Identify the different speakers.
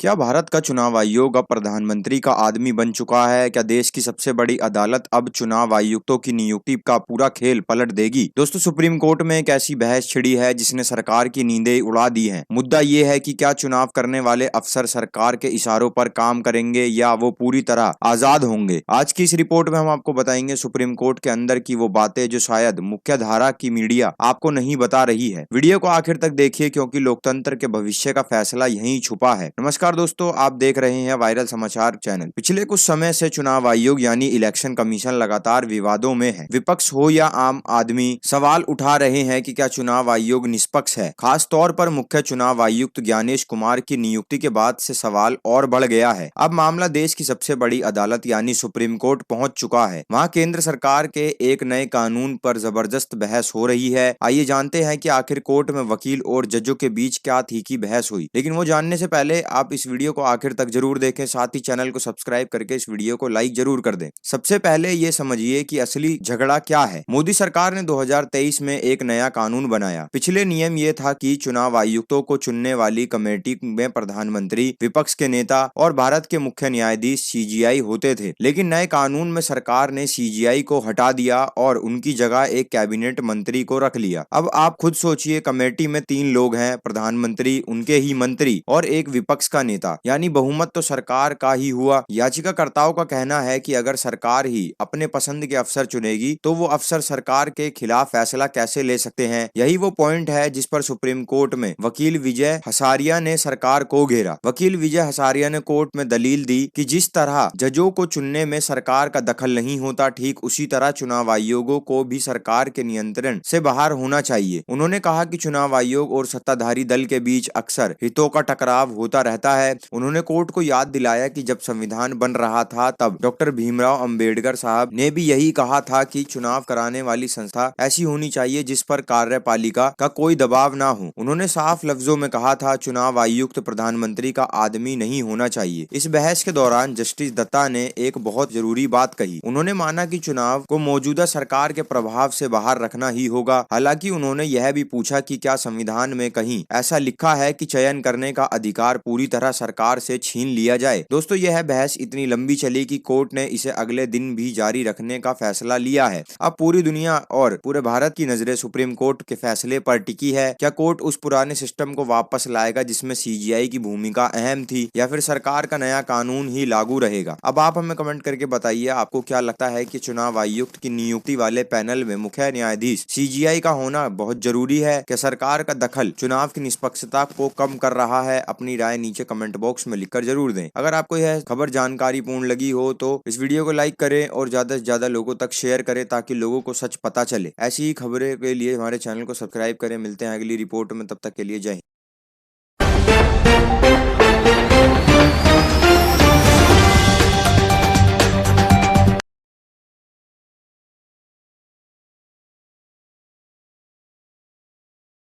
Speaker 1: क्या भारत का चुनाव आयोग अब प्रधानमंत्री का आदमी बन चुका है? क्या देश की सबसे बड़ी अदालत अब चुनाव आयुक्तों की नियुक्ति का पूरा खेल पलट देगी? दोस्तों, सुप्रीम कोर्ट में एक ऐसी बहस छिड़ी है जिसने सरकार की नींदें उड़ा दी हैं। मुद्दा ये है कि क्या चुनाव करने वाले अफसर सरकार के इशारों पर काम करेंगे या वो पूरी तरह आजाद होंगे। आज की इस रिपोर्ट में हम आपको बताएंगे सुप्रीम कोर्ट के अंदर की वो बातें जो शायद मुख्य धारा की मीडिया आपको नहीं बता रही है। वीडियो को आखिर तक देखिए क्योंकि लोकतंत्र के भविष्य का फैसला यहीं छुपा है। नमस्कार दोस्तों, आप देख रहे हैं वायरल समाचार चैनल। पिछले कुछ समय से चुनाव आयोग यानी इलेक्शन कमीशन लगातार विवादों में है। विपक्ष हो या आम आदमी सवाल उठा रहे हैं कि क्या चुनाव आयोग निष्पक्ष है। खास तौर पर मुख्य चुनाव आयुक्त ज्ञानेश कुमार की नियुक्ति के बाद से सवाल और बढ़ गया है। अब मामला देश की सबसे बड़ी अदालत यानी सुप्रीम कोर्ट पहुंच चुका है। वहां केंद्र सरकार के एक नए कानून पर जबरदस्त बहस हो रही है। आइए जानते हैं कि आखिर कोर्ट में वकील और जजों के बीच क्या तीखी बहस हुई। लेकिन वो जानने से पहले आप इस वीडियो को आखिर तक जरूर देखें, साथ ही चैनल को सब्सक्राइब करके इस वीडियो को लाइक जरूर कर दें। सबसे पहले ये समझिए कि असली झगड़ा क्या है। मोदी सरकार ने 2023 में एक नया कानून बनाया। पिछले नियम ये था कि चुनाव आयुक्तों को चुनने वाली कमेटी में प्रधानमंत्री, विपक्ष के नेता और भारत के मुख्य न्यायाधीश सीजीआई होते थे। लेकिन नए कानून में सरकार ने सीजीआई को हटा दिया और उनकी जगह एक कैबिनेट मंत्री को रख लिया। अब आप खुद सोचिए, कमेटी में 3 लोग हैं, प्रधानमंत्री, उनके ही मंत्री और एक विपक्ष का नेता, यानी बहुमत तो सरकार का ही हुआ। याचिकाकर्ताओं का कहना है कि अगर सरकार ही अपने पसंद के अफसर चुनेगी तो वो अफसर सरकार के खिलाफ फैसला कैसे ले सकते हैं। यही वो पॉइंट है जिस पर सुप्रीम कोर्ट में वकील विजय हसारिया ने सरकार को घेरा। वकील विजय हसारिया ने कोर्ट में दलील दी कि जिस तरह जजों को चुनने में सरकार का दखल नहीं होता, ठीक उसी तरह चुनाव आयोगों को भी सरकार के नियंत्रण से बाहर होना चाहिए। उन्होंने कहा कि चुनाव आयोग और सत्ताधारी दल के बीच अक्सर हितों का टकराव होता रहता है। उन्होंने कोर्ट को याद दिलाया कि जब संविधान बन रहा था तब डॉक्टर भीमराव अंबेडकर साहब ने भी यही कहा था कि चुनाव कराने वाली संस्था ऐसी होनी चाहिए जिस पर कार्यपालिका का कोई दबाव ना हो। उन्होंने साफ लफ्जों में कहा था, चुनाव आयुक्त प्रधानमंत्री का आदमी नहीं होना चाहिए। इस बहस के दौरान जस्टिस दत्ता ने एक बहुत जरूरी बात कही। उन्होंने माना कि चुनाव को मौजूदा सरकार के प्रभाव से बाहर रखना ही होगा। हालांकि उन्होंने यह भी पूछा कि क्या संविधान में कहीं ऐसा लिखा है कि चयन करने का अधिकार पूरी तरह सरकार से छीन लिया जाए। दोस्तों, यह बहस इतनी लंबी चली कि कोर्ट ने इसे अगले दिन भी जारी रखने का फैसला लिया है। अब पूरी दुनिया और पूरे भारत की नजरें सुप्रीम कोर्ट के फैसले पर टिकी है। क्या कोर्ट उस पुराने सिस्टम को वापस लाएगा जिसमें सीजीआई की भूमिका अहम थी, या फिर सरकार का नया कानून ही लागू रहेगा? अब आप हमें कमेंट करके बताइए, आपको क्या लगता है कि चुनाव आयुक्त की नियुक्ति वाले पैनल में मुख्य न्यायाधीश सीजीआई का होना बहुत जरूरी है? क्या सरकार का दखल चुनाव की निष्पक्षता को कम कर रहा है? अपनी राय नीचे कमेंट बॉक्स में लिखकर जरूर दें। अगर आपको यह खबर जानकारी पूर्ण लगी हो तो इस वीडियो को लाइक करें और ज्यादा से ज्यादा लोगों तक शेयर करें ताकि लोगों को सच पता चले। ऐसी ही खबरें के लिए हमारे चैनल को सब्सक्राइब करें। मिलते हैं अगली रिपोर्ट में, तब तक के लिए जय हिंद।